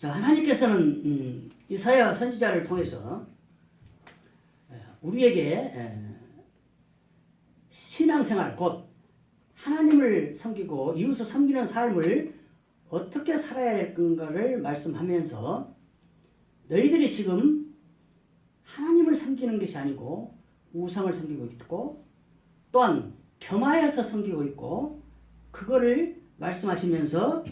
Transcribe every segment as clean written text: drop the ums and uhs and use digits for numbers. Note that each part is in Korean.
자, 하나님께서는 이사야 선지자를 통해서 우리에게 신앙생활 곧 하나님을 섬기고 이웃을 섬기는 삶을 어떻게 살아야 될 건가를 말씀하면서 너희들이 지금 하나님을 섬기는 것이 아니고 우상을 섬기고 있고 또한 겸하여서 섬기고 있고 그거를 말씀하시면서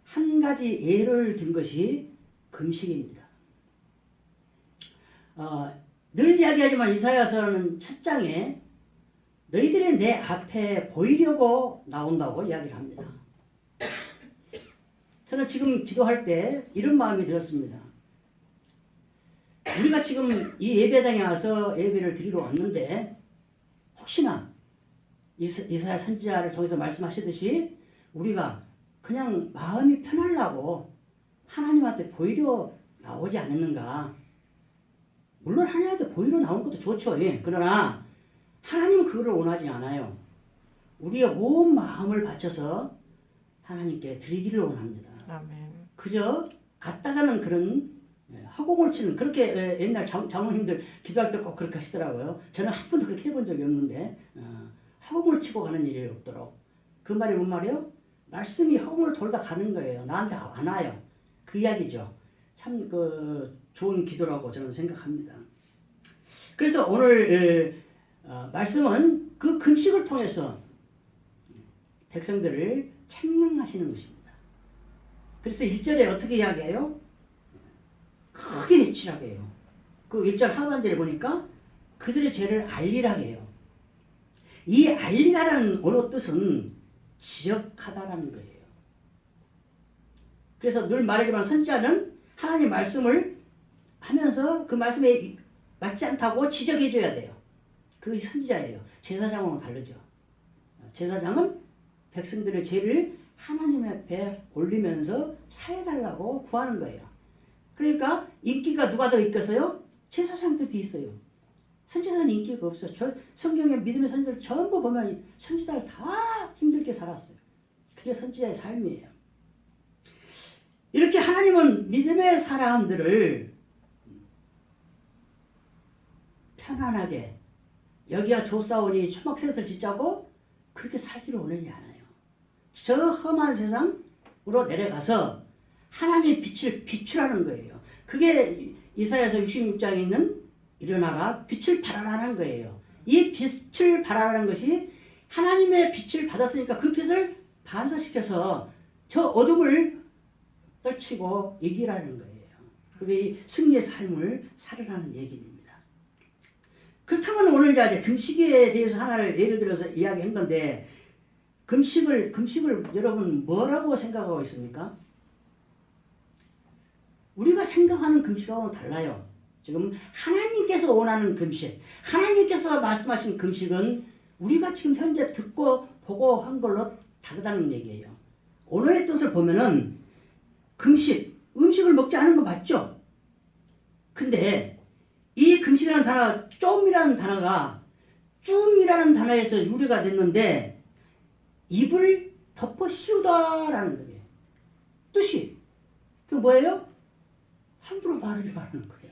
한 가지 예를 든 것이 금식입니다. 늘 이야기하지만 이사야서는 첫 장에 너희들이 내 앞에 보이려고 나온다고 이야기를 합니다. 저는 지금 기도할 때 이런 마음이 들었습니다. 우리가 지금 이 예배당에 와서 예배를 드리러 왔는데 혹시나 이사야 선지자를 통해서 말씀하시듯이 우리가 그냥 마음이 편하려고 하나님한테 보이려 나오지 않았는가. 물론 하나님한테 보이려 나온 것도 좋죠. 예. 그러나 하나님은 그거를 원하지 않아요. 우리의 온 마음을 바쳐서 하나님께 드리기를 원합니다. 아멘. 그저 갔다가는 그런 허공을 치는 그렇게 옛날 장로님들 기도할 때 꼭 그렇게 하시더라고요. 저는 한 번도 그렇게 해본 적이 없는데 허공을 치고 가는 일이 없도록. 그 말이 뭔 말이에요? 말씀이 허공을 돌다 가는 거예요. 나한테 안 와요. 그 이야기죠. 참 좋은 기도라고 저는 생각합니다. 그래서 오늘 말씀은 그 금식을 통해서 백성들을 책망하시는 것입니다. 그래서 1절에 어떻게 이야기해요? 크게 외치라고 해요. 그 1절 하반절에 보니까 그들의 죄를 알리라고 해요. 이 알리다라는 언어 뜻은 지적하다라는 거예요. 그래서 늘 말하지만 선지자는 하나님 말씀을 하면서 그 말씀에 맞지 않다고 지적해줘야 돼요. 그 선지자예요. 제사장하고는 다르죠. 제사장은 백성들의 죄를 하나님 앞에 올리면서 사해달라고 구하는 거예요. 그러니까 인기가 누가 더 있겠어요? 제사장도 더 있어요. 선지자는 인기가 없어요. 성경의 믿음의 선지자들 전부 보면 선지자들 다 힘들게 살았어요. 그게 선지자의 삶이에요. 이렇게 하나님은 믿음의 사람들을 편안하게 여기야 조사오니 초막셋을 짓자고 그렇게 살기를 원하지 않아요. 저 험한 세상으로 내려가서 하나님의 빛을 비추라는 거예요. 그게 이사야서 66장에 있는 일어나라 빛을 발하라는 거예요. 이 빛을 발하라는 것이 하나님의 빛을 받았으니까 그 빛을 반사시켜서 저 어둠을 떨치고 이기라는 거예요. 그게 승리의 삶을 살으라는 얘기입니다. 그렇다면 오늘 이제 금식에 대해서 하나를 예를 들어서 이야기한 건데 금식을 여러분 뭐라고 생각하고 있습니까? 우리가 생각하는 금식하고는 달라요. 지금 하나님께서 원하는 금식, 하나님께서 말씀하신 금식은 우리가 지금 현재 듣고 보고 한 걸로 다르다는 얘기예요. 오늘의 뜻을 보면은 금식, 음식을 먹지 않은 거 맞죠? 근데 이 금식이라는 단어, 좀이라는 단어가 쫌이라는 단어에서 유래가 됐는데 입을 덮어 씌우다라는 거예요. 뜻이 그 뭐예요? 함부로 말을 하는 거예요.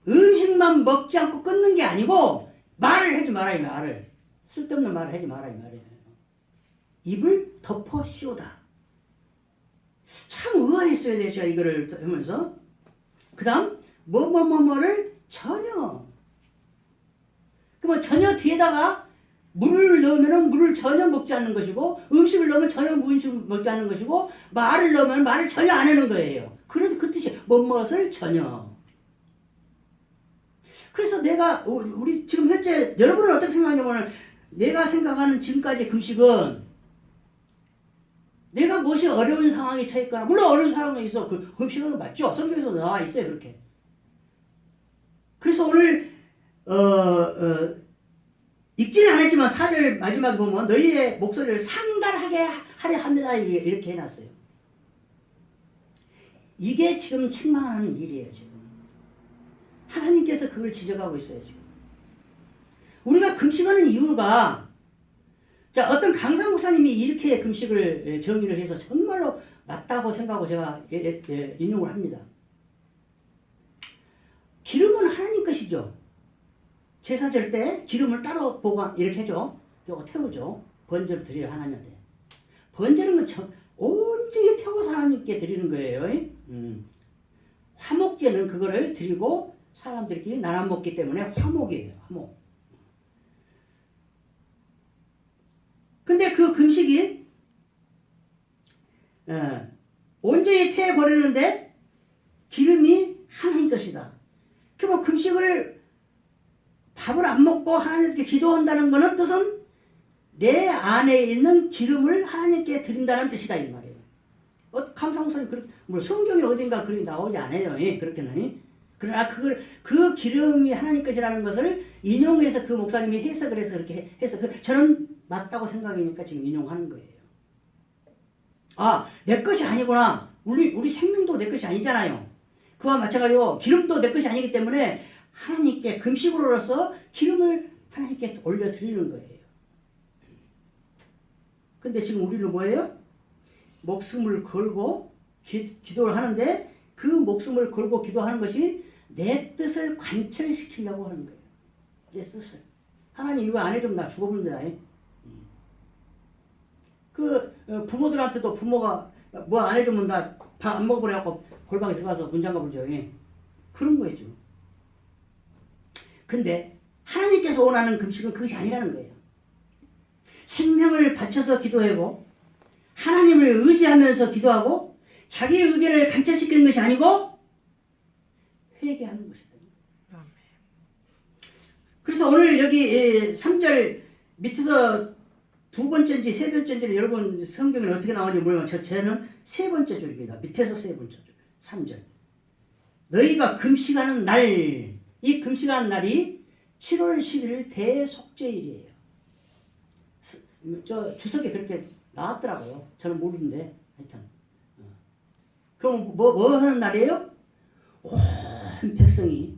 음식만 먹지 않고 끊는 게 아니고 말을 하지 마라 이 말을. 쓸데없는 말을 하지 마라 이 말이에요. 입을 덮어 씌우다. 참 의아했어요. 제가 이거를 하면서. 그 다음 뭐를 전혀. 그러면 전혀 뒤에다가 물을 넣으면 물을 전혀 먹지 않는 것이고 음식을 넣으면 전혀 음식을 먹지 않는 것이고 말을 넣으면 말을 전혀 안 하는 거예요. 그래도 그 뜻이 무엇을 전혀. 그래서 내가 우리 지금 현재 여러분은 어떻게 생각하냐면 내가 생각하는 지금까지 금식은 내가 무엇이 어려운 상황에 처했거나 물론 어려운 상황에 있어 그 금식은 맞죠. 성경에서 나와 있어요 그렇게. 그래서 오늘 읽지는 않았지만 4절 마지막에 보면 너희의 목소리를 상달하게 하려 합니다 이렇게 해놨어요. 이게 지금 책망하는 일이에요 지금. 하나님께서 그걸 지적하고 있어요 지금. 우리가 금식하는 이유가 자 어떤 강사 목사님이 이렇게 금식을 정의를 해서 정말로 맞다고 생각하고 제가 인용을 합니다. 기름은 하나님 것이죠. 제사 질 때 기름을 따로 보관 이렇게 해줘. 이거 태우죠. 번제를 드려요 하나님한테. 번제는 온전히 태워서 하나님께 드리는 거예요. 화목제는 그거를 드리고 사람들끼리 나눠 먹기 때문에 화목이에요. 화목. 근데 그 금식이 온전히 태워 버리는데 기름이 하나님 것이다. 그럼 금식을 밥을 안 먹고 하나님께 기도한다는 것은 뜻은 내 안에 있는 기름을 하나님께 드린다는 뜻이다 이 말이에요. 감사목사님 그렇게 성경에 어딘가 그렇게 나오지 않아요. 그렇게는. 그러나 그 기름이 하나님 것이라는 것을 인용해서 그 목사님이 해석을 해서 그렇게 해서 저는 맞다고 생각이니까 지금 인용하는 거예요. 아, 내 것이 아니구나. 우리 생명도 내 것이 아니잖아요. 그와 마찬가지로 기름도 내 것이 아니기 때문에 하나님께 금식으로서 기름을 하나님께 올려드리는 거예요. 근데 지금 우리는 뭐예요? 목숨을 걸고 기도를 하는데 그 목숨을 걸고 기도하는 것이 내 뜻을 관철시키려고 하는 거예요. 내 뜻을. 하나님 이거 안 해주면 나 죽어버립니다. 부모들한테도 부모가 뭐 안 해주면 나 밥 안 먹어버려갖고 골방에 들어가서 문 잠가 버리죠. 그런 거죠. 근데 하나님께서 원하는 금식은 그것이 아니라는 거예요. 생명을 바쳐서 기도하고 하나님을 의지하면서 기도하고 자기의 의견을 관철시키는 것이 아니고 회개하는 것이다. 그래서 오늘 여기 3절 밑에서 두 번째인지 세 번째인지 여러분 성경에 어떻게 나오는지 모르지만 저는 세 번째 줄입니다. 밑에서 세 번째 줄 3절 너희가 금식하는 날, 이 금식하는 날이 7월 11일 대속죄일이에요. 저 주석에 그렇게 나왔더라고요. 저는 모르는데 하여튼 그럼 뭐 하는 날이에요? 온 백성이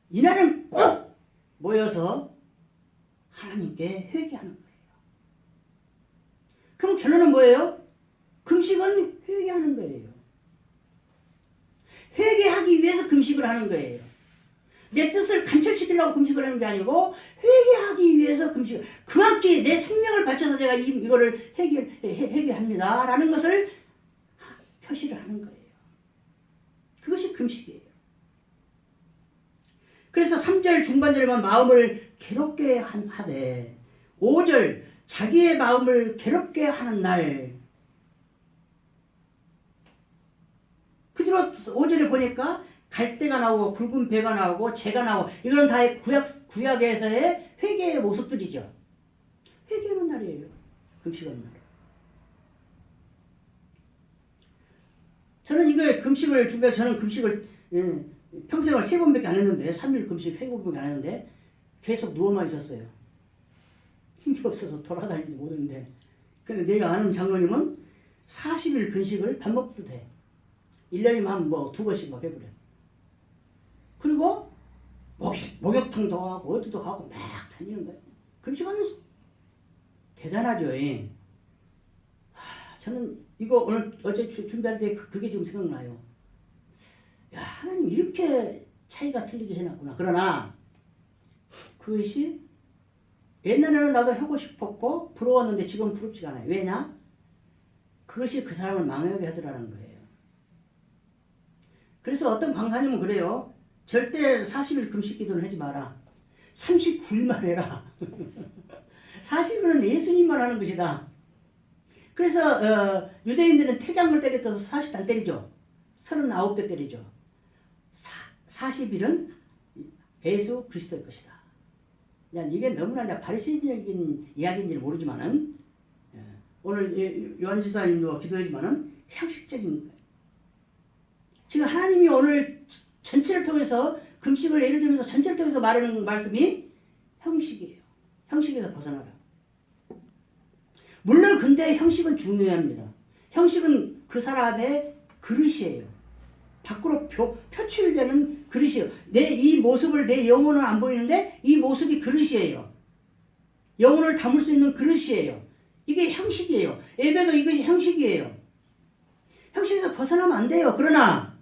이날은 꼭 모여서 하나님께 회개하는 거예요. 그럼 결론은 뭐예요? 금식은 회개하는 거예요. 회개하기 위해서 금식을 하는 거예요. 내 뜻을 관철시키려고 금식을 하는 게 아니고 회개하기 위해서 금식을 그만큼 내 생명을 바쳐서 내가 이거를 회개합니다 라는 것을 표시를 하는 거예요. 그것이 금식이에요. 그래서 3절 중반절에만 마음을 괴롭게 하되 5절 자기의 마음을 괴롭게 하는 날 그 뒤로 5절에 보니까 갈대가 나오고 굵은 배가 나오고 재가 나오고 이건 다 구약에서의 회개의 모습들이죠. 회개하는 날이에요. 금식하는 날. 저는 이걸 금식을 준비해서 저는 금식을 평생을 3번밖에 안 했는데 3일 금식 3번밖에 안 했는데 계속 누워만 있었어요. 힘이 없어서 돌아다니지 못했는데 근데 내가 아는 장로님은 40일 금식을 밥 먹도 돼. 1년이면 한 2번씩 막 해버려. 그리고 목욕탕도 하고 어디도 가고 막 다니는 거예요. 금식하면서. 대단하죠. 저는 이거 오늘 어제 준비할 때 그게 지금 생각나요. 야, 하나님 이렇게 차이가 틀리게 해놨구나. 그러나 그것이 옛날에는 나도 하고 싶었고 부러웠는데 지금 부럽지가 않아요. 왜냐? 그것이 그 사람을 망하게 하더라는 거예요. 그래서 어떤 강사님은 그래요. 절대 40일 금식 기도를 하지 마라. 39일만 해라. 40일은 예수님만 하는 것이다. 그래서 유대인들은 태장을 때렸어서 40단 때리죠. 39대 때리죠. 40일은 예수 그리스도의 것이다. 이게 너무나 바리새인적인 이야기인지는 모르지만은 오늘 요한지사님도 기도했지만은 형식적인 거예요. 지금 하나님이 오늘 전체를 통해서 금식을 예를 들면서 전체를 통해서 말하는 말씀이 형식이에요. 형식에서 벗어나라. 물론 근데 형식은 중요합니다. 형식은 그 사람의 그릇이에요. 밖으로 표출되는 그릇이에요. 내 이 모습을 내 영혼은 안 보이는데 이 모습이 그릇이에요. 영혼을 담을 수 있는 그릇이에요. 이게 형식이에요. 예배도 이것이 형식이에요. 형식에서 벗어나면 안 돼요. 그러나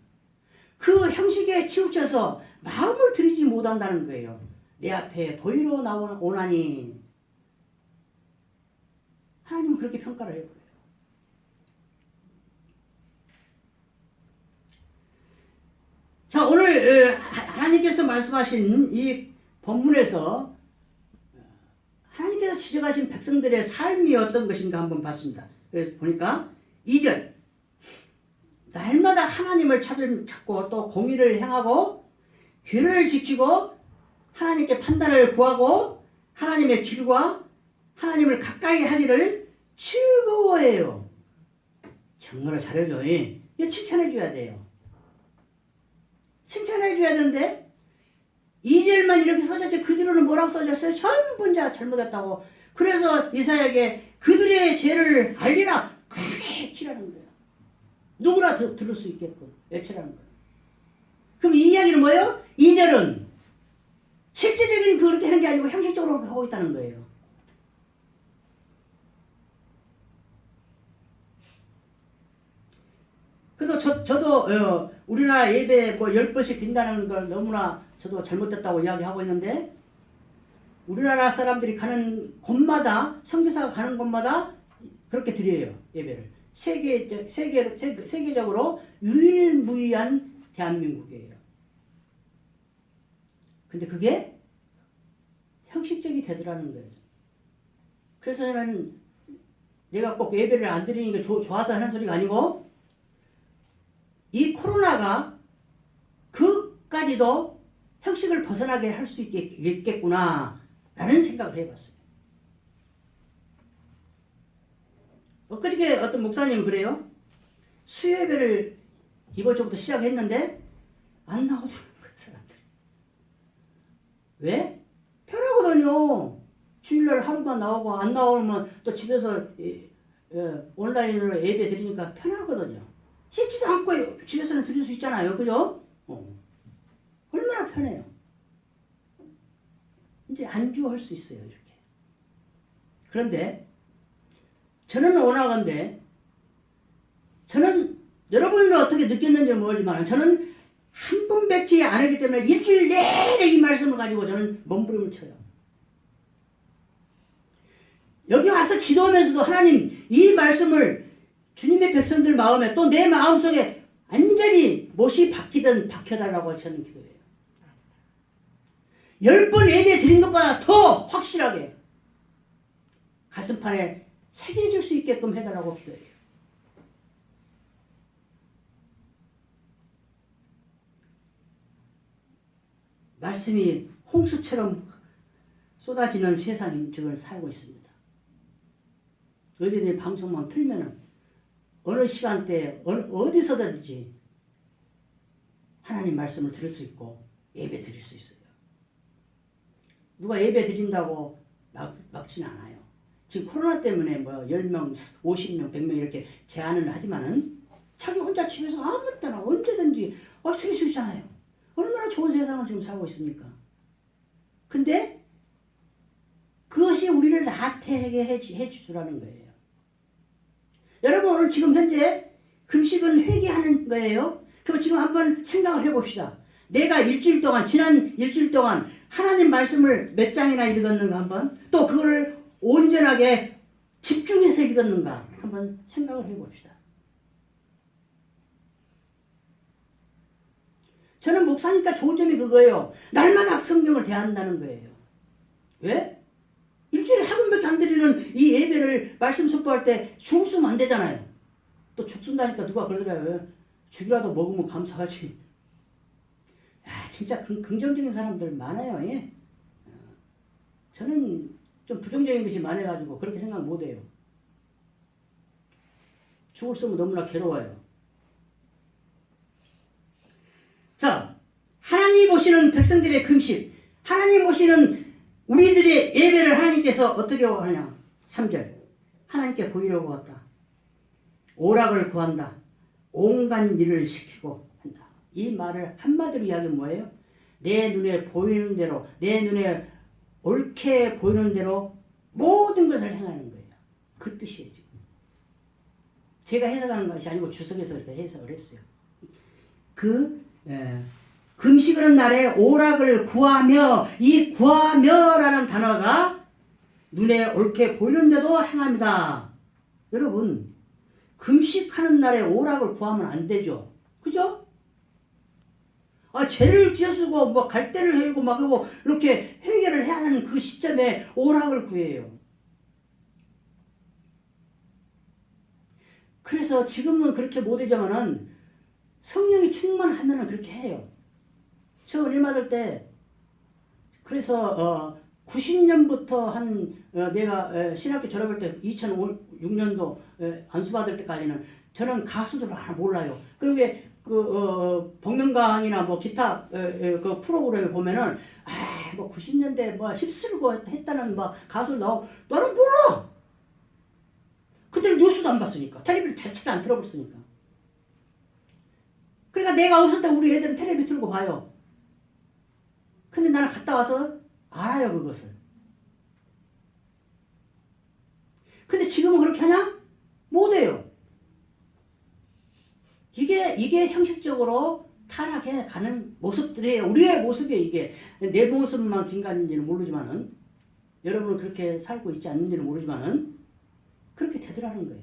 그 형식에 치우쳐서 마음을 들이지 못한다는 거예요. 내 앞에 보이러 오나니 하나님은 그렇게 평가를 해요. 자, 오늘 하나님께서 말씀하신 이 본문에서 하나님께서 지적하신 백성들의 삶이 어떤 것인가 한번 봤습니다. 그래서 보니까 2절 날마다 하나님을 찾고 또 공의를 행하고 규례를 지키고 하나님께 판단을 구하고 하나님의 길과 하나님을 가까이 하기를 즐거워해요. 정말로 잘해줘. 이거 칭찬해줘야 돼요. 칭찬해줘야 되는데 2절만 이렇게 써졌지 그 뒤로는 뭐라고 써졌어요? 전부 다 잘못했다고. 그래서 이사야에게 그들의 죄를 알리라 크게 외치라는 거예요. 누구나 들을 수 있게끔 외치라는 거예요. 그럼 이 이야기는 뭐예요? 2절은 실제적인 그렇게 하는 게 아니고 형식적으로 하고 있다는 거예요. 그래도 저도 우리나라 예배 뭐 10번씩 드린다는 걸 너무나 저도 잘못됐다고 이야기하고 있는데 우리나라 사람들이 가는 곳마다 선교사가 가는 곳마다 그렇게 드려요. 예배를. 세계적으로 유일무이한 대한민국이에요. 근데 그게 형식적이 되더라는 거예요. 그래서 저는 내가 꼭 예배를 안 드리는 게 좋아서 하는 소리가 아니고 이 코로나가 그까지도 형식을 벗어나게 할 수 있겠구나 라는 생각을 해봤어요. 엊그저께 어떤 목사님은 그래요. 수요예배를 이번 주부터 시작했는데 안 나오더라고요. 사람들이. 왜? 편하거든요. 주일날 하루만 나오고 안 나오면 또 집에서 온라인으로 예배 드리니까 편하거든요. 씻지도 않고 집에서는 드릴 수 있잖아요. 그죠? 얼마나 편해요. 이제 안주할 수 있어요. 이렇게. 그런데 저는 원하건대 저는 여러분은 어떻게 느꼈는지 모르지만 저는 한 번밖에 안 하기 때문에 일주일 내내 이 말씀을 가지고 저는 몸부림을 쳐요. 여기 와서 기도하면서도 하나님 이 말씀을 주님의 백성들 마음에 또 내 마음속에 완전히 못이 박혀달라고 저는 기도해요. 10번 예배 드린 것보다 더 확실하게 가슴판에 새겨질 수 있게끔 해달라고 기도해요. 말씀이 홍수처럼 쏟아지는 세상에 지금 살고 있습니다. 어디든 방송만 틀면은 어느 시간대에 어디서든지 하나님 말씀을 들을 수 있고 예배 드릴 수 있어요. 누가 예배 드린다고 막지는 않아요. 지금 코로나 때문에 뭐 10명, 50명, 100명 이렇게 제한을 하지만은 자기 혼자 집에서 아무 때나 언제든지 드릴 수 있잖아요. 얼마나 좋은 세상을 지금 살고 있습니까? 근데 그것이 우리를 나태하게 해주라는 거예요. 여러분 오늘 지금 현재 금식은 회개하는 거예요. 그럼 지금 한번 생각을 해봅시다. 내가 지난 일주일 동안 하나님 말씀을 몇 장이나 읽었는가 한번 또 그거를 온전하게 집중해서 읽었는가 한번 생각을 해봅시다. 저는 목사니까 좋은 점이 그거예요. 날마다 성경을 대한다는 거예요. 왜? 일주일에 한 번밖에 안 드리는 이 예배를 말씀 선포할 때 죽으면 안 되잖아요. 또 죽순다니까 누가 그러더라고요. 죽이라도 먹으면 감사하지. 야, 진짜 긍정적인 사람들 많아요. 예? 저는 좀 부정적인 것이 많아가지고 그렇게 생각 못해요. 죽을 쓰면 너무나 괴로워요. 자, 하나님 보시는 백성들의 금식, 하나님 보시는 우리들의 예배를 하나님께서 어떻게 하냐? 3절 하나님께 보이려고 왔다. 오락을 구한다. 온갖 일을 시키고 한다. 이 말을 한마디로 이야기하면 뭐예요? 내 눈에 보이는 대로 내 눈에 옳게 보이는 대로 모든 것을 행하는 거예요. 그 뜻이에요. 지금. 제가 해석하는 것이 아니고 주석에서 이렇게 해석을 했어요. 금식하는 날에 오락을 구하며, 이 구하며라는 단어가 눈에 옳게 보이는데도 행합니다. 여러분, 금식하는 날에 오락을 구하면 안 되죠. 그죠? 죄를 지어쓰고 뭐 갈대를 해고 막 하고 이렇게 해결을 해야 하는 그 시점에 오락을 구해요. 그래서 지금은 그렇게 못하지만은 성령이 충만하면은 그렇게 해요. 저 은혜 받을 때 그래서 90년부터 내가 신학교 졸업할 때 2006년도 안수 받을 때까지는 저는 가수들을 하나 몰라요. 그러게 복면가왕이나 뭐 기타 그 프로그램에 보면은 뭐 90년대 뭐 휩쓸고 했다는 뭐 가수를 나는 몰라. 그때는 뉴스도 안 봤으니까 텔레비전 자체를 안 틀어봤으니까. 그러니까 내가 없을 때 우리 애들은 텔레비 틀고 봐요. 근데 나는 갔다 와서 알아요, 그것을. 근데 지금은 그렇게 하냐? 못해요. 이게 형식적으로 타락해 가는 모습들이에요. 우리의 모습이에요, 이게. 내 모습만 긴가인지는 모르지만은, 여러분은 그렇게 살고 있지 않는지는 모르지만은, 그렇게 되더라는 거예요.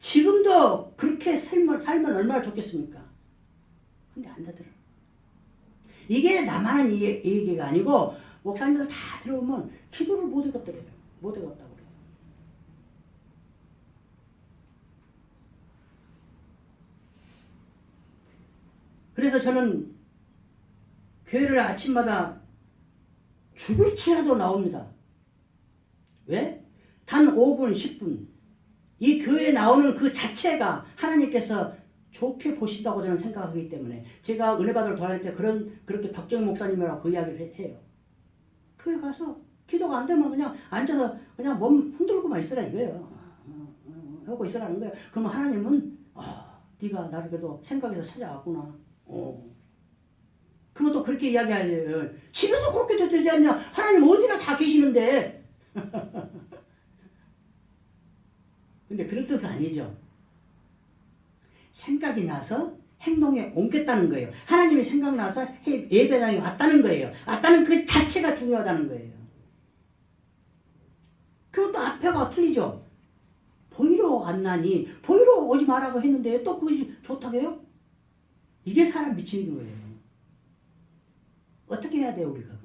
지금도 그렇게 살면 얼마나 좋겠습니까? 근데 안 되더라. 이게 나만 이 얘기가 아니고 목사님들 다 들어보면 기도를 못 읽었더래요. 못 읽었다고 그래요. 그래서 저는 교회를 아침마다 죽을지라도 나옵니다. 왜? 단 5분, 10분. 이 교회에 나오는 그 자체가 하나님께서 좋게 보신다고 저는 생각하기 때문에 제가 은혜 받으러 돌아다닐 때 그렇게 박정희 목사님이라고 그 이야기를 해요. 교회 가서 기도가 안 되면 그냥 앉아서 그냥 몸 흔들고만 있으라 이거예요. 하고 있으라는 거예요. 그러면 하나님은 네가 나를 그래도 생각해서 찾아왔구나. 그러면 또 그렇게 이야기하죠. 집에서 그렇게 되지 않냐. 하나님 어디나 다 계시는데. 근데 그런 뜻은 아니죠. 생각이 나서 행동에 옮겼다는 거예요. 하나님이 생각나서 예배당에 왔다는 거예요. 왔다는 그 자체가 중요하다는 거예요. 그것도 앞에가 틀리죠. 보이러 왔나니 보이러 오지 말라고 했는데 또 그것이 좋다고 해요? 이게 사람 미치는 거예요. 어떻게 해야 돼요, 우리가?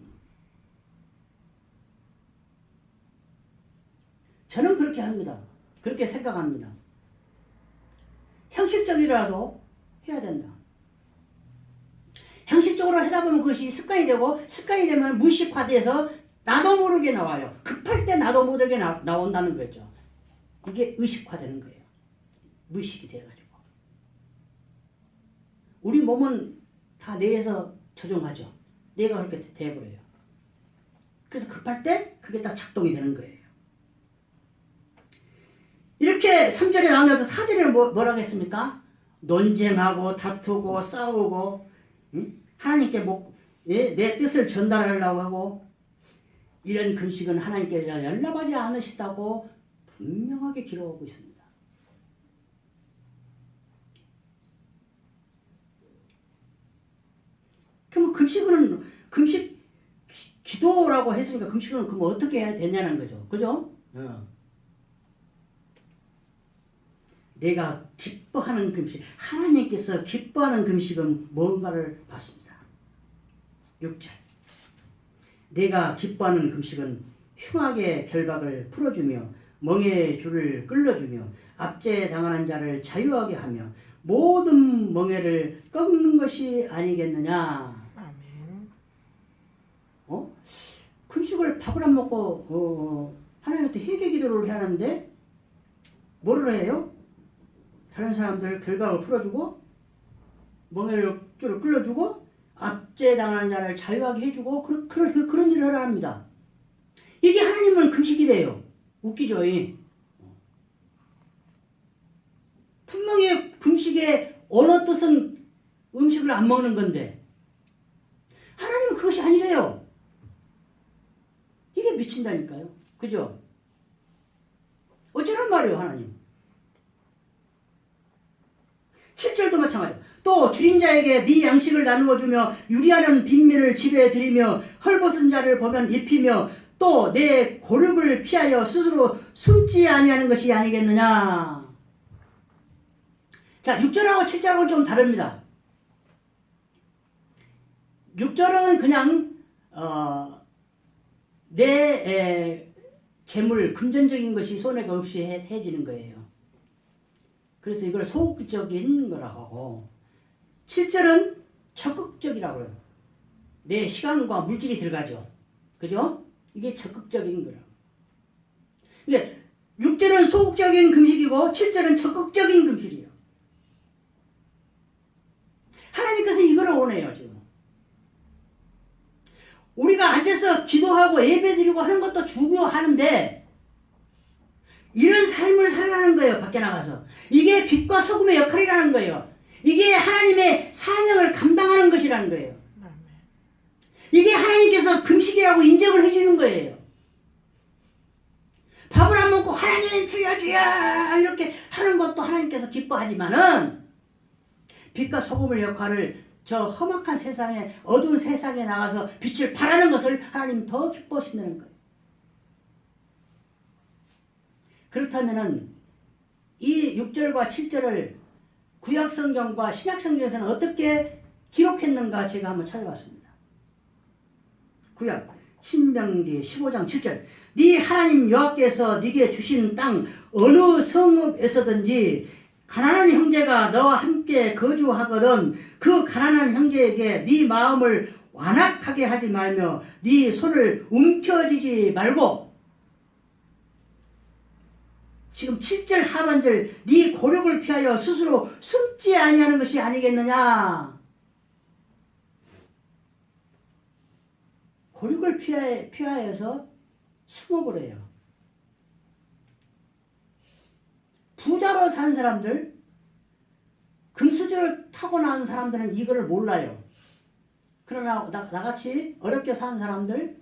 저는 그렇게 합니다. 그렇게 생각합니다. 형식적이라도 해야 된다. 형식적으로 하다 보면 그것이 습관이 되고 습관이 되면 무의식화돼서 나도 모르게 나와요. 급할 때 나도 모르게 나온다는 거죠. 이게 의식화되는 거예요. 무의식이 돼가지고. 우리 몸은 다 뇌에서 조종하죠. 뇌가 그렇게 돼버려요. 그래서 급할 때 그게 딱 작동이 되는 거예요. 이렇게 3절에 나오면서 4절에는 뭐라고 했습니까? 논쟁하고 다투고 싸우고 하나님께 내 뜻을 전달하려고 하고 이런 금식은 하나님께서 연락하지 않으시다고 분명하게 기록하고 있습니다. 그럼 금식 기도라고 했으니까 금식은 그럼 어떻게 해야 되냐는 거죠. 그죠? 내가 기뻐하는 금식, 하나님께서 기뻐하는 금식은 뭔가를 봤습니다. 6절. 내가 기뻐하는 금식은 흉악의 결박을 풀어주며 멍에의 줄을 끌어주며 압제 당하는 자를 자유하게 하며 모든 멍에를 꺾는 것이 아니겠느냐. 아멘. 금식을 밥을 안 먹고 하나님한테 회개 기도를 해야 하는데 뭐를 해요? 다른 사람들 결박을 풀어주고 멍에를 줄을 끌어주고 압제당하는 자를 자유하게 해주고 그런 일을 하라 합니다. 이게 하나님은 금식이래요. 웃기죠? 분명히 금식의 어느 뜻은 음식을 안 먹는 건데 하나님은 그것이 아니래요. 이게 미친다니까요. 그죠? 어쩌란 말이에요, 하나님. 7절도 마찬가지야. 또 줄인 자에게 네 양식을 나누어 주며 유리하는 빈민을 집에 들이며 헐벗은 자를 보면 입히며 또 내 고륙을 피하여 스스로 숨지 아니하는 것이 아니겠느냐. 자, 6절하고 7절하고는 좀 다릅니다. 6절은 그냥 내 재물, 금전적인 것이 손해가 없이 해지는 거예요. 그래서 이걸 소극적인 거라고 하고, 7절은 적극적이라고 해요. 내 시간과 물질이 들어가죠. 그죠? 이게 적극적인 거라고. 그러니까 6절은 소극적인 금식이고 7절은 적극적인 금식이에요. 하나님께서 이걸 원해요, 지금. 우리가 앉아서 기도하고 예배드리고 하는 것도 중요하는데 이런 삶을 살아가는 거예요. 밖에 나가서. 이게 빛과 소금의 역할이라는 거예요. 이게 하나님의 사명을 감당하는 것이라는 거예요. 이게 하나님께서 금식이라고 인정을 해주는 거예요. 밥을 안 먹고 하나님 주여 주여 이렇게 하는 것도 하나님께서 기뻐하지만은 빛과 소금의 역할을 저 험악한 세상에, 어두운 세상에 나가서 빛을 발하는 것을 하나님 더 기뻐하신다는 거예요. 그렇다면은 이 6절과 7절을 구약성경과 신약성경에서는 어떻게 기록했는가 제가 한번 찾아봤습니다. 구약 신명기 15장 7절 네 하나님 여호와께서 네게 주신 땅 어느 성읍에서든지 가난한 형제가 너와 함께 거주하거든 그 가난한 형제에게 네 마음을 완악하게 하지 말며 네 손을 움켜쥐지 말고 지금 7절 하반절 네 고력을 피하여 스스로 숨지 아니하는 것이 아니겠느냐. 고력을 피하여서 숨어버려요. 부자로 산 사람들, 금수저를 타고난 사람들은 이거를 몰라요. 그러나 나같이 어렵게 산 사람들,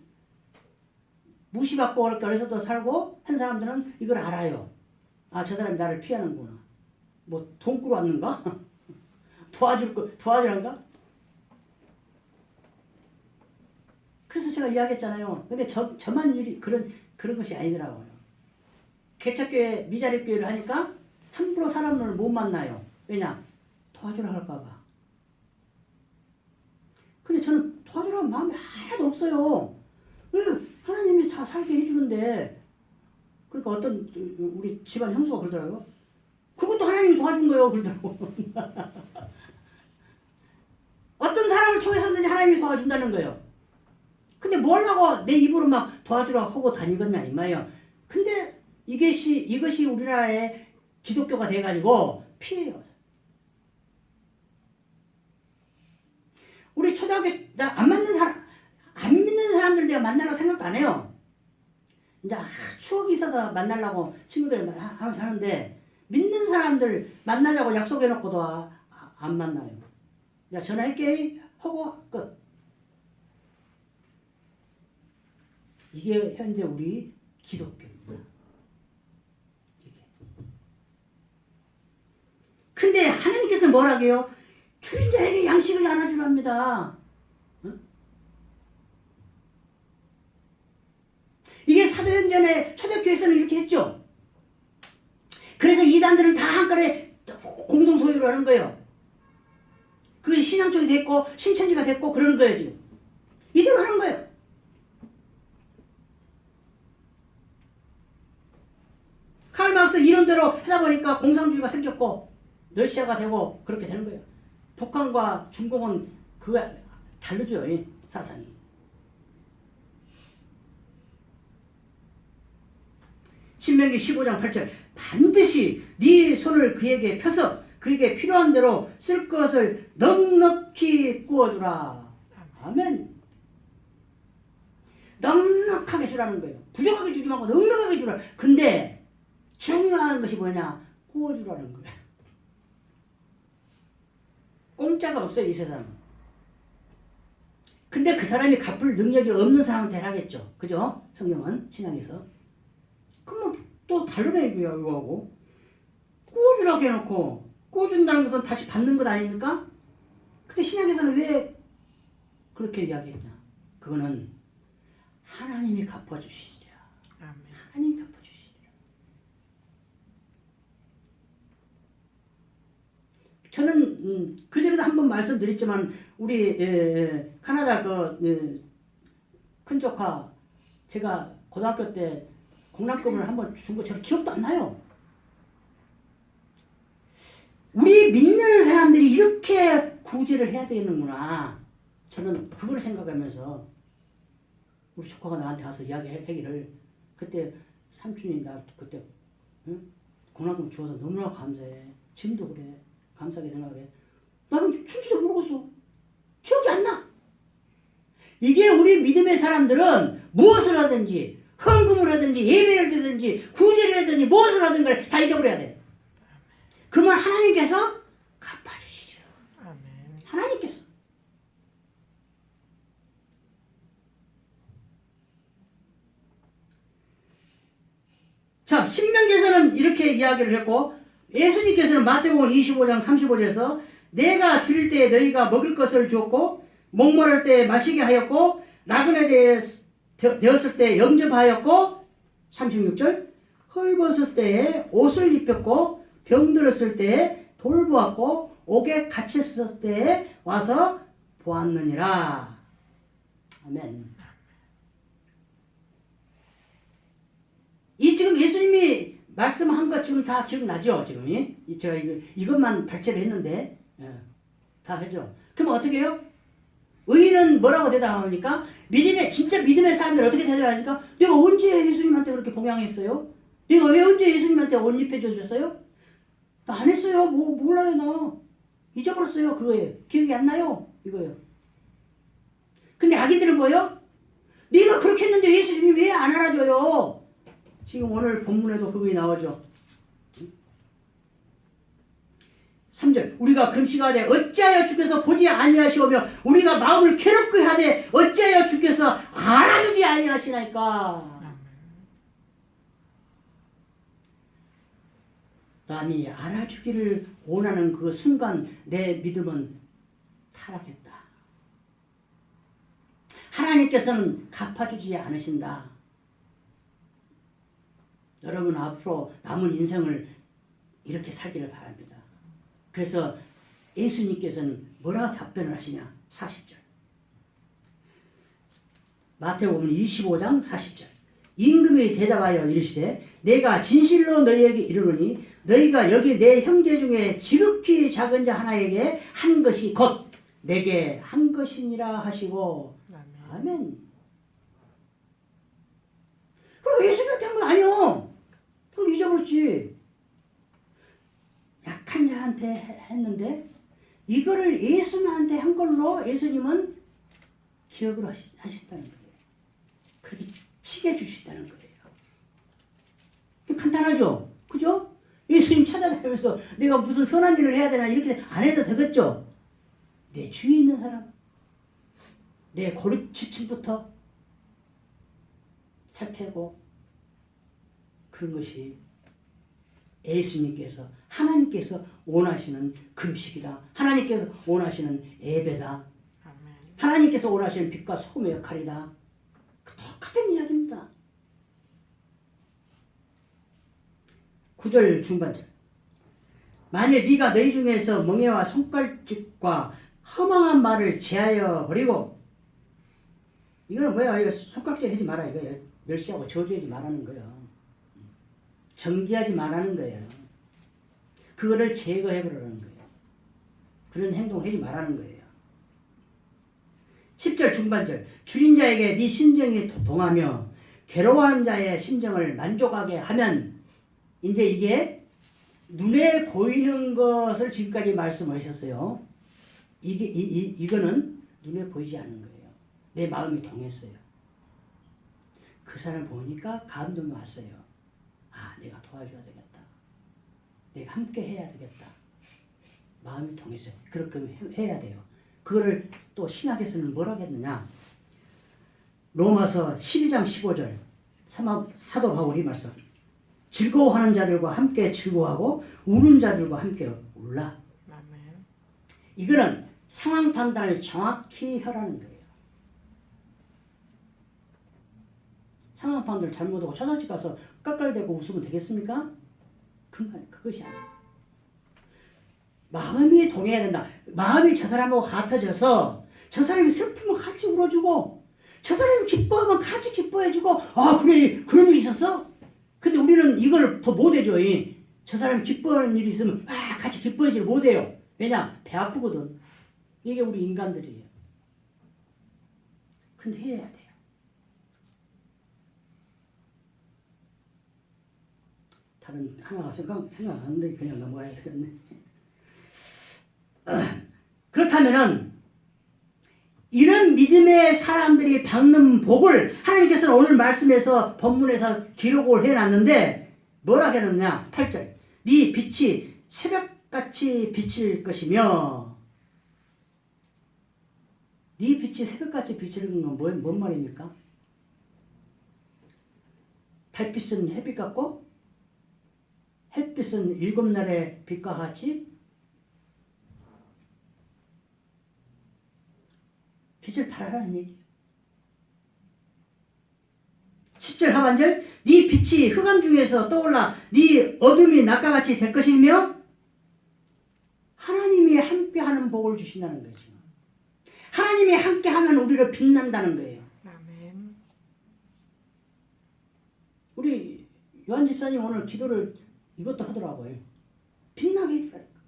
무시받고 어렵게 어려서도 살고 한 사람들은 이걸 알아요. 아, 저 사람이 나를 피하는구나. 뭐 돈 꾸러 왔는가? 도와주란가? 그래서 제가 이야기했잖아요. 근데 저만 그런 것이 아니더라고요. 개척교회, 미자립교회를 하니까 함부로 사람을 못 만나요. 왜냐? 도와주라 할까봐. 근데 저는 도와주라는 마음이 하나도 없어요. 왜? 하나님이 다 살게 해주는데. 그러니까 어떤 우리 집안 형수가 그러더라고요. 그것도 하나님이 도와준 거예요. 그러더라고요. 어떤 사람을 통해서든지 하나님이 도와준다는 거예요. 근데 뭘 하고 내 입으로 막 도와주라 하고 다니겠냐 이 말이에요. 근데 이것이 우리나라의 기독교가 돼가지고 피해요. 우리 초등학교 안 믿는 사람들 내가 만나려고 생각도 안 해요. 이제 추억이 있어서 만나려고 친구들 하는데 믿는 사람들 만나려고 약속해놓고도 안 만나요. 야 전화할게 하고 끝. 이게 현재 우리 기독교입니다. 근데 하나님께서 뭐라고 해요? 줄인 자에게 양식을 나눠주랍니다. 응? 이게 사도행전에 초대교회에서는 이렇게 했죠. 그래서 이단들은 다 한꺼번에 공동 소유를 하는 거예요. 그게 신앙 쪽이 됐고 신천지가 됐고 그러는 거예요 지금. 이대로 하는 거예요. 칼 막스 이론대로 하다 보니까 공산주의가 생겼고 러시아가 되고 그렇게 되는 거예요. 북한과 중국은 그거 다르죠. 사상이. 신명기 15장 8절 반드시 네 손을 그에게 펴서 그에게 필요한 대로 쓸 것을 넉넉히 구워주라. 아멘. 넉넉하게 주라는 거예요. 부족하게 주지 말고 넉넉하게 주라. 근데 중요한 것이 뭐냐? 구워주라는 거예요. 공짜가 없어요, 이 세상은. 근데 그 사람이 갚을 능력이 없는 사람은 되라겠죠. 그죠? 성경은, 신앙에서. 그럼 또 다르네 이거하고. 꾸준하게 해놓고 꾸준다는 것은 다시 받는 것 아닙니까? 근데 신약에서는 왜 그렇게 이야기했냐? 그거는 하나님이 갚아주시리라. 하나님이 갚아주시리라. 저는 그전에도 한번 말씀드렸지만 우리 카나다 큰 조카 제가 고등학교 때 공납금을 한번 준 거 저는 기억도 안 나요. 우리 믿는 사람들이 이렇게 구제를 해야 되는구나. 저는 그걸 생각하면서 우리 조카가 나한테 와서 이야기하기를 그때 삼촌이 나 그때 공납금 주어서 너무나 감사해. 지금도 그래. 감사하게 생각해. 나는 춘지도 모르겠어. 기억이 안 나. 이게 우리 믿음의 사람들은 무엇을 하든지 헌금을 하든지 예배를 드든지 구제를 하든지 무엇을 하든 걸 다 잊어버려야 돼. 그러면 하나님께서 갚아주시리라. 하나님께서. 자, 신명기에서는 이렇게 이야기를 했고 예수님께서는 마태복음 25장 35절에서 내가 지를 때에 너희가 먹을 것을 주었고 목마를 때에 마시게 하였고 나그네 되었을 때에 영접하였고 36절 헐벗을 때에 옷을 입혔고 병들었을 때에 돌보았고 옥에 갇혔을 때에 와서 보았느니라. 아멘. 이 지금 예수님이 말씀한 것 지금 다 기억나죠? 지금이 제가 이것만 발췌를 했는데 다 했죠. 그럼 어떻게 해요? 의인은 뭐라고 대답합니까? 진짜 믿음의 사람들 어떻게 대답합니까? 내가 언제 예수님한테 그렇게 봉양했어요? 내가 왜 언제 예수님한테 옷 입혀줬어요? 나 안 했어요. 몰라요 나. 잊어버렸어요. 그거예요. 기억이 안 나요. 이거예요. 근데 아기들은 뭐예요? 네가 그렇게 했는데 예수님이 왜 안 알아줘요? 지금 오늘 본문에도 그분이 나오죠. 3절 우리가 금식하되 어찌하여 주께서 보지 아니하시오며 우리가 마음을 괴롭게 하되 어찌하여 주께서 알아주지 아니하시나이까. 남이 알아주기를 원하는 그 순간 내 믿음은 타락했다. 하나님께서는 갚아주지 않으신다. 여러분 앞으로 남은 인생을 이렇게 살기를 바랍니다. 그래서 예수님께서는 뭐라 답변을 하시냐? 40절. 마태복음 25장 40절. 임금이 대답하여 이르시되 내가 진실로 너희에게 이르노니 너희가 여기 내 형제 중에 지극히 작은 자 하나에게 한 것이 곧 내게 한 것이니라 하시고. 아멘. 그리고 예수님한테 한 건 아니요. 그럼 잊어버렸지. 약한 자한테 했는데 이거를 예수님한테 한 걸로 예수님은 기억을 하셨다는 거예요. 그렇게 치게 주셨다는 거예요. 간단하죠? 그죠? 예수님 찾아다니면서 내가 무슨 선한 일을 해야 되나 이렇게 안 해도 되겠죠? 내 주위에 있는 사람, 내 고립 지침부터 살펴고 그런 것이 예수님께서 하나님께서 원하시는 금식이다. 하나님께서 원하시는 예배다. 하나님께서 원하시는 빛과 소금의 역할이다. 똑같은 이야기입니다. 9절 중반절. 만일 네가 너희 중에서 멍에와 손가락질과 허망한 말을 제하여 버리고 이거는 뭐야? 이거 손가락질 하지 마라 이거야. 멸시하고 저주하지 말라는 거예요. 정지하지 말라는 거예요. 그거를 제거해버리는 거예요. 그런 행동을 하지 말라는 거예요. 10절 중반절. 줄인 자에게 네 심정이 동하며 괴로워하는 자의 심정을 만족하게 하면 이제 이게 눈에 보이는 것을 지금까지 말씀하셨어요. 이거는 눈에 보이지 않는 거예요. 내 마음이 동했어요. 그 사람을 보니까 감동이 왔어요. 아, 내가 도와줘야 되겠다. 내가 함께 해야 되겠다. 마음이 통했어요. 그렇게 해야 돼요. 그거를 또 신학에서는 뭐라고 했느냐? 로마서 12장 15절 사도 바울이 말씀. 즐거워하는 자들과 함께 즐거워하고 우는 자들과 함께 울라. 아멘. 이거는 상황 판단을 정확히 하라는 거예요. 상황 판단을 잘못하고 처자집 가서 깔깔대고 웃으면 되겠습니까? 그것이 아니에요. 마음이 동해야 된다. 마음이 저 사람하고 같아져서 저 사람이 슬프면 같이 울어주고 저 사람이 기뻐하면 같이 기뻐해주고 아 그래 그런 일이 있었어? 근데 우리는 이걸 더 못해줘. 저 사람이 기뻐하는 일이 있으면 같이 기뻐해지를 못해요. 왜냐? 배 아프거든. 이게 우리 인간들이에요. 근데 해야 돼요. 다른 하나가 생각 안 나는데 그냥 넘어가야 되겠네. 그렇다면은 이런 믿음의 사람들이 받는 복을 하나님께서는 오늘 말씀에서 본문에서 기록을 해놨는데 뭐라 해놨냐? 8절 네 빛이 새벽같이 비칠 것이며 네 빛이 새벽같이 비치는 건 뭔 말입니까? 달빛은 햇빛 같고 햇빛은 일곱 날의 빛과 같이 빛을 발하라는 얘기예요. 10절 하반절 네 빛이 흑암 중에서 떠올라 네 어둠이 낮과같이 될 것이며 하나님이 함께하는 복을 주신다는 거죠. 하나님이 함께하면 우리를 빛난다는 거예요. 아멘. 우리 요한 집사님 오늘 기도를 이것도 하더라고요. 빛나게 해주라니까.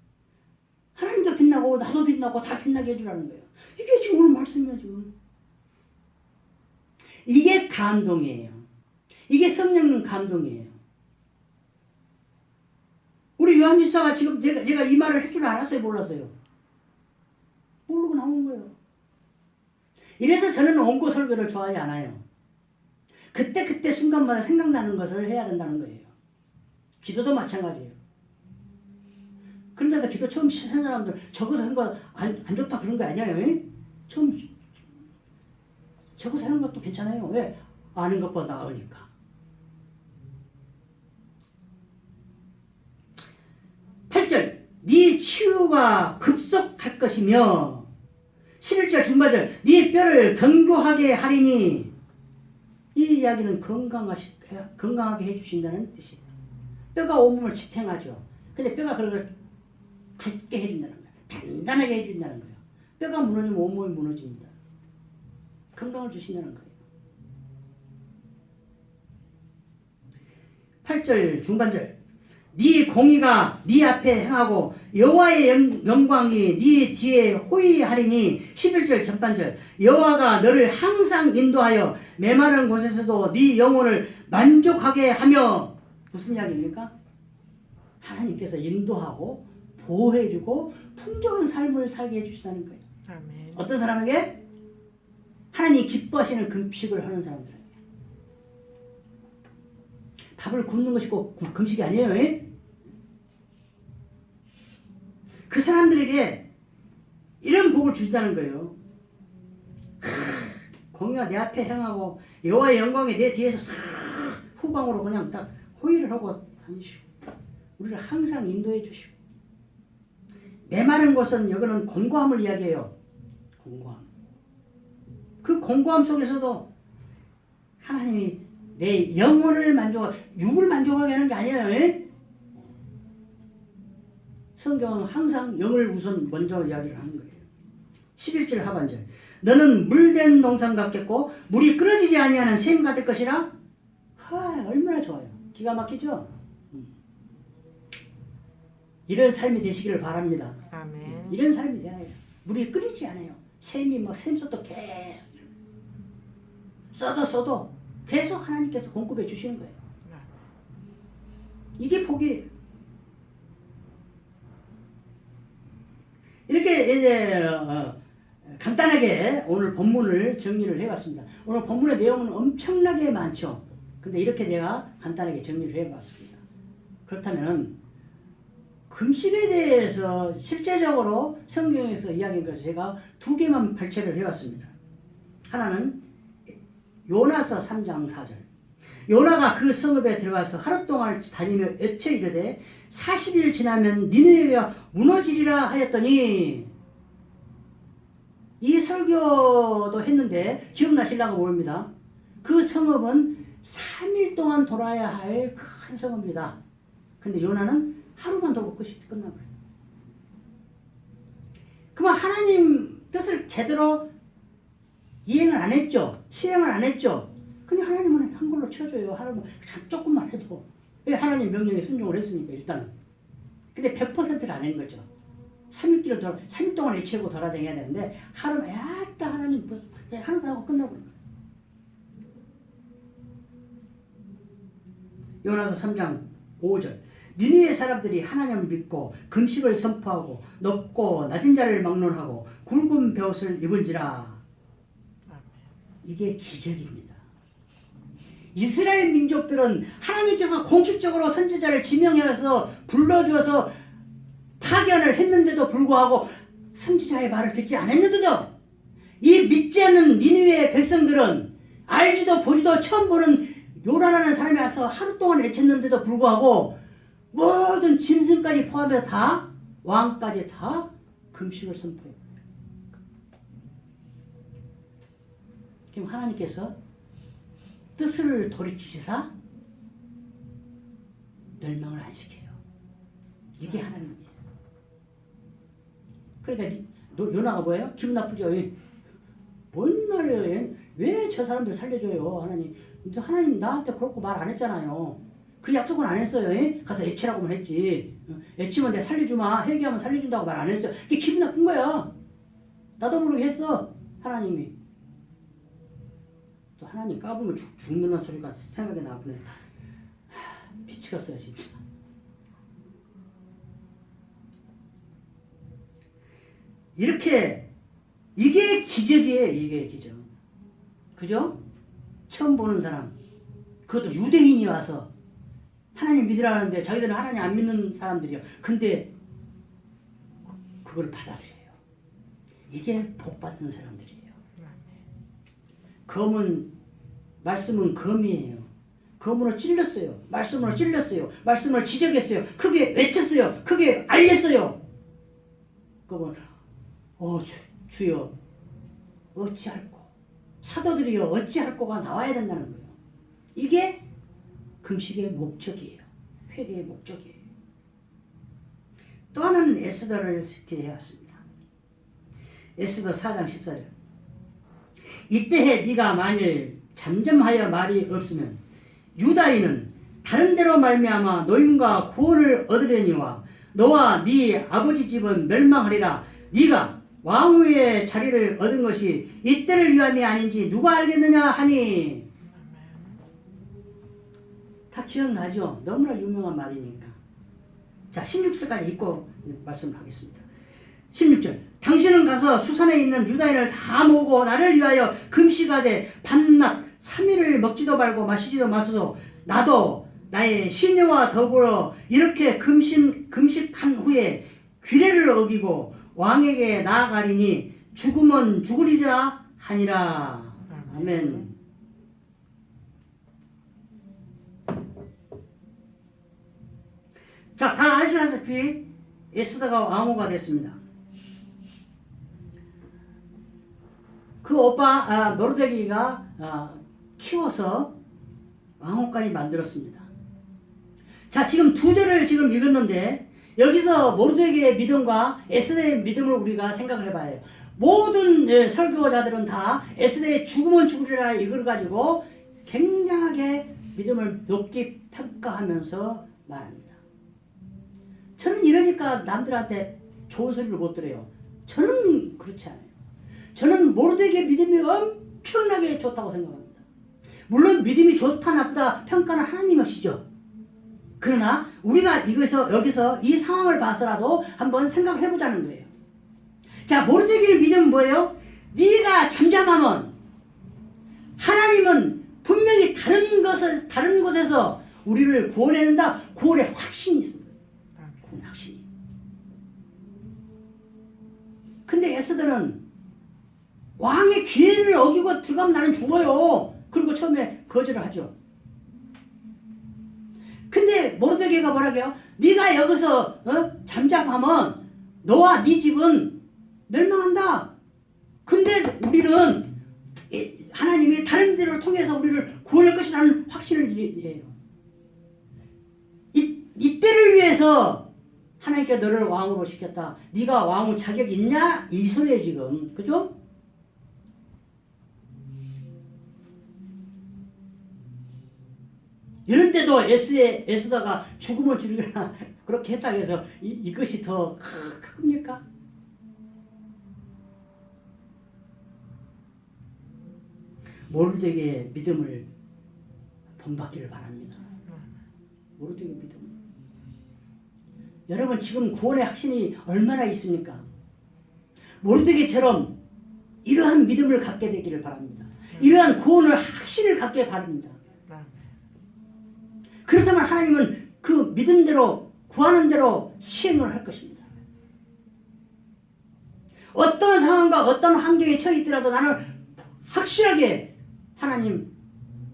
하나님도 빛나고 나도 빛나고 다 빛나게 해주라는 거예요. 이게 지금 오늘 말씀이야 지금. 이게 감동이에요. 이게 성령 감동이에요. 우리 요한 집사가 지금 제가 이 말을 할 줄 알았어요, 몰랐어요? 모르고 나온 거예요. 이래서 저는 원고 설교를 좋아하지 않아요. 그때 순간마다 생각나는 것을 해야 된다는 거예요. 기도도 마찬가지예요. 그런데서 기도 처음 시작하는 사람들 적어서 하는 거 안 좋다 그런 거 아니에요? 처음 적어서 하는 것도 괜찮아요. 왜? 아는 것보다 나으니까. 8절 네 치유가 급속할 것이며 11절 중반절 네 뼈를 견고하게 하리니 이 이야기는 건강하게 해주신다는 뜻이에요. 뼈가 온몸을 지탱하죠. 근데 뼈가 그걸 굳게 해준다는 거예요. 단단하게 해준다는 거예요. 뼈가 무너지면 온몸이 무너집니다. 건강을 주신다는 거예요. 8절 중반절 네 공의가 네 앞에 행하고 여호와의 영광이 네 뒤에 호위하리니 11절 전반절 여호와가 너를 항상 인도하여 메마른 곳에서도 네 영혼을 만족하게 하며 무슨 이야기입니까? 하나님께서 인도하고 보호해주고 풍족한 삶을 살게 해주시다는 거예요. 아멘. 어떤 사람에게? 하나님이 기뻐하시는 금식을 하는 사람들에게. 밥을 굶는 것이 꼭 금식이 아니에요. 그 사람들에게 이런 복을 주신다는 거예요. 공의가 내 앞에 행하고 여호와의 영광이 내 뒤에서 싹 후광으로 그냥 딱 호의를 하고 다니시고 우리를 항상 인도해 주시고 메마른 것은 여기는 공고함을 이야기해요. 공고함. 그 공고함 속에서도 하나님이 내 영혼을 육을 만족하게 하는 게 아니에요. 성경은 항상 영을 우선 먼저 이야기를 하는 거예요. 11절 하반절 너는 물된 동산 같겠고 물이 끊어지지 아니하는 샘 같을 것이라. 얼마나 좋아요. 기가 막히죠? 이런 삶이 되시기를 바랍니다. 아멘. 이런 삶이 돼야 해요. 물이 끊이지 않아요. 샘이 샘솟도 계속 써도 계속 하나님께서 공급해 주시는 거예요. 이게 복이에요. 이렇게 이제 간단하게 오늘 본문을 정리를 해봤습니다. 오늘 본문의 내용은 엄청나게 많죠. 근데 이렇게 내가 간단하게 정리를 해봤습니다. 그렇다면 금식에 대해서 실제적으로 성경에서 이야기한 것을 제가 두 개만 발췌를 해봤습니다. 하나는 요나서 3장 4절 요나가 그 성읍에 들어가서 하루 동안 다니며 애쳐 이르되 40일 지나면 니느웨가 무너지리라 하였더니, 이 설교도 했는데 기억나시려고 모릅니다. 그 성읍은 3일 동안 돌아야 할 큰 성읍입니다. 근데 요나는 하루만 돌고 끝이 끝나버려요. 그러면 하나님 뜻을 제대로 이행을 안 했죠. 실행을 안 했죠. 근데 하나님은 한 걸로 치워줘요. 하루만 조금만 해도. 왜? 하나님 명령에 순종을 했으니까 일단은. 근데 100%를 안 한 거죠. 3일 동안 애치고 돌아다녀야 되는데 하루만 야따 하나님 하루만 하고 끝나버린 거예요. 요나서 3장 5절. 니느웨 사람들이 하나님을 믿고 금식을 선포하고 높고 낮은 자를 막론하고 굵은 벼옷을 입은지라. 이게 기적입니다. 이스라엘 민족들은 하나님께서 공식적으로 선지자를 지명해서 불러주어서 파견을 했는데도 불구하고 선지자의 말을 듣지 않았는데도 이 믿지 않는 니느웨의 백성들은 알지도 보지도 처음 보는 요나라는 사람이 와서 하루 동안 애쳤는데도 불구하고 모든 짐승까지 포함해서 다 왕까지 다 금식을 선포해요. 그럼 하나님께서 뜻을 돌이키시사 멸망을 안 시켜요. 이게 하나님이에요. 그러니까 요나가 뭐예요? 기분 나쁘죠? 뭔 말이에요? 왜 저 사람들 살려줘요? 하나님. 하나님 나한테 그렇고 말 안 했잖아요. 그 약속은 안 했어요. 가서 애치라고만 했지. 애치면 내가 살려주마. 회개하면 살려준다고 말 안 했어요. 그게 기분 나쁜 거야. 나도 모르게 했어. 하나님이. 또 하나님 까불면 죽는다는 소리가 생각이 나보네. 미치겠어요 진짜. 이렇게 이게 기적이에요. 이게 기적. 그죠? 처음 보는 사람, 그것도 유대인이 와서 하나님 믿으라는데 저희들은 하나님 안 믿는 사람들이요. 근데 그걸 받아들여요. 이게 복 받는 사람들이에요. 검은 말씀은 검이에요. 검으로 찔렸어요. 말씀으로 찔렸어요. 말씀을 지적했어요. 크게 외쳤어요. 크게 알렸어요. 그러면 주여 어찌할꼬, 사도들이여 어찌할꼬가 나와야 된다는 거예요. 이게 금식의 목적이에요. 회개의 목적이에요. 또 하나는 에스더를 해왔습니다. 에스더 4장 14절. 이때에 네가 만일 잠잠하여 말이 없으면 유다인은 다른 데로 말미암아 노임과 구원을 얻으려니와 너와 네 아버지 집은 멸망하리라. 네가 왕후의 자리를 얻은 것이 이때를 위함이 아닌지 누가 알겠느냐 하니. 다 기억나죠? 너무나 유명한 말이니까. 자, 16절까지 읽고 말씀을 하겠습니다. 16절. 당신은 가서 수산에 있는 유다인을 다 모으고 나를 위하여 금식하되 밤낮 3일을 먹지도 말고 마시지도 마소서. 나도 나의 시녀와 더불어 이렇게 금식한 후에 규례를 어기고 왕에게 나아가리니 죽으면 죽으리라 하니라. 아멘. 자, 다 아시다시피 에스더가 왕후가 됐습니다. 그 오빠 모르드게가 키워서 왕후까지 만들었습니다. 자, 지금 두 절을 지금 읽었는데 여기서 모르드게의 믿음과 에스더의 믿음을 우리가 생각을 해봐야 해요. 모든 설교자들은 다 에스더의 죽으면 죽으리라 이걸 가지고 굉장하게 믿음을 높게 평가하면서 말합니다. 저는 이러니까 남들한테 좋은 소리를 못 들어요. 저는 그렇지 않아요. 저는 모르드게의 믿음이 엄청나게 좋다고 생각합니다. 물론 믿음이 좋다 나쁘다 평가는 하나님 하시죠. 그러나 우리가 여기서 이 상황을 봐서라도 한번 생각을 해보자는 거예요. 자, 모르드게의 믿음은 뭐예요? 네가 잠잠하면 하나님은 분명히 다른 곳에서 우리를 구원해낸다. 구원의 확신이 있습니다. 구원의 확신이. 근데 에스더는 왕의 기회를 어기고 들어가면 나는 죽어요. 그리고 처음에 거절을 하죠. 근데 모르드게가 뭐라고요? 네가 여기서 잠잠하면 너와 네 집은 멸망한다. 근데 우리는 하나님이 다른 데를 통해서 우리를 구원할 것이라는 확신을 해요. 이때를 위해서 하나님께 너를 왕으로 시켰다. 네가 왕 자격 있냐? 이 소리에 지금. 그죠? 이런데도 애쓰다가 죽음을 줄이거나 그렇게 했다고 해서 이것이 더 큽니까? 모르드게의 믿음을 본받기를 바랍니다. 모르드게의 믿음. 여러분 지금 구원의 확신이 얼마나 있습니까? 모르드게처럼 이러한 믿음을 갖게 되기를 바랍니다. 이러한 구원을 확신을 갖게 바랍니다. 그렇다면 하나님은 그 믿음대로 구하는 대로 시행을 할 것입니다. 어떤 상황과 어떤 환경에 처해 있더라도 나는 확실하게 하나님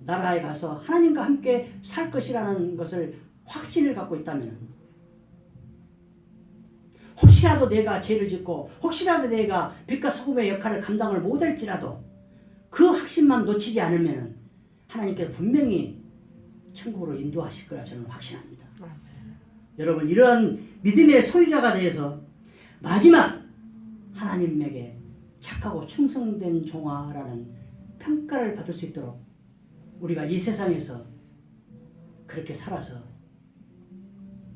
나라에 가서 하나님과 함께 살 것이라는 것을 확신을 갖고 있다면, 혹시라도 내가 죄를 짓고 혹시라도 내가 빛과 소금의 역할을 감당을 못할지라도 그 확신만 놓치지 않으면 하나님께서 분명히 천국으로 인도하실 거라 저는 확신합니다. 여러분 이러한 믿음의 소유자가 되어서 마지막 하나님에게 착하고 충성된 종아라는 평가를 받을 수 있도록 우리가 이 세상에서 그렇게 살아서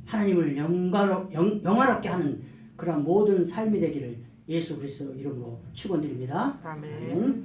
하나님을 영화롭게 하는 그런 모든 삶이 되기를 예수 그리스도 이름으로 축원드립니다. 아멘.